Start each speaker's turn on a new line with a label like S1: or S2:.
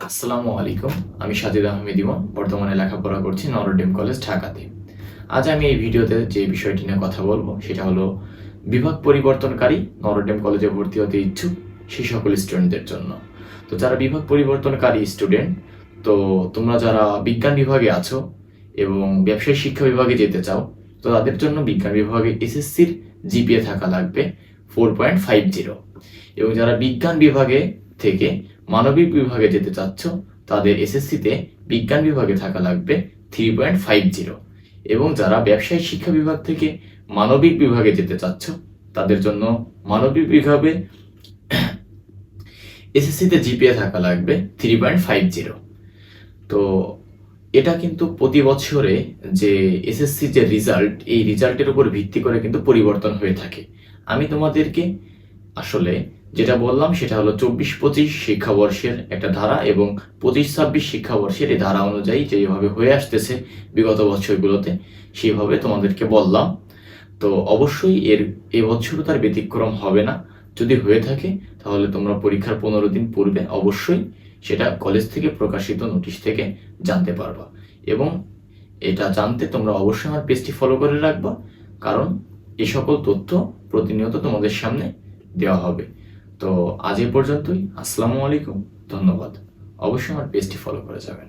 S1: আসসালামু আলাইকুম। আমি সাজিদ আহমেদ ইমন। বর্তমানে লেখাপড়া করছি নটরডেম কলেজ ঢাকাতে। আজ আমি এই ভিডিওতে যে বিষয়টি নিয়ে কথা বলবো সেটা হলো বিভাগ পরিবর্তনকারী নটরডেম কলেজে ভর্তি হতে ইচ্ছুক সেই সকল স্টুডেন্টদের জন্য। তো যারা বিভাগ পরিবর্তনকারী স্টুডেন্ট, তো তোমরা যারা বিজ্ঞান বিভাগে আছো এবং ব্যবসায় শিক্ষা বিভাগে যেতে চাও, তো তাদের জন্য বিজ্ঞান বিভাগে এসএসসির জিপিএ থাকা লাগবে 4.50, এবং যারা বিজ্ঞান বিভাগে থেকে মানবিক বিভাগে যেতে চাচ্ছ তাদের এসএসসিতে বিজ্ঞান বিভাগে থাকা লাগবে 3.50, এবং যারা ব্যবসায়িক শিক্ষা বিভাগ থেকে মানবিক বিভাগে যেতে চাচ্ছ তাদের জন্য মানবিক বিভাগে এসএসসিতে জিপিএ থাকা লাগবে 3.50। তো এটা কিন্তু প্রতি বছরে যে এসএসসি যে রেজাল্ট, এই রেজাল্টের উপর ভিত্তি করে কিন্তু পরিবর্তন হয়ে থাকে। আমি তোমাদেরকে আসলে যেটা বললাম সেটা হলো 24-25 শিক্ষাবর্ষের একটা ধারা এবং 25-26 শিক্ষাবর্ষের এই ধারা অনুযায়ী যেভাবে হয়ে আসতেছে বিগত বছরগুলোতে সেইভাবে তোমাদেরকে বললাম। তো অবশ্যই এবছরও তার ব্যতিক্রম হবে না। যদি হয়ে থাকে তাহলে তোমরা পরীক্ষার 15 দিন পূর্বে অবশ্যই সেটা কলেজ থেকে প্রকাশিত নোটিশ থেকে জানতে পারবা, এবং এটা জানতে তোমরা অবশ্যই আমার পেজটি ফলো করে রাখবা, কারণ এই সকল তথ্য প্রতিনিয়ত তোমাদের সামনে দেওয়া হবে। তো আজ এই পর্যন্তই। আসসালামু আলাইকুম, ধন্যবাদ। অবশ্যই আমার পেজটি ফলো করে যাবেন।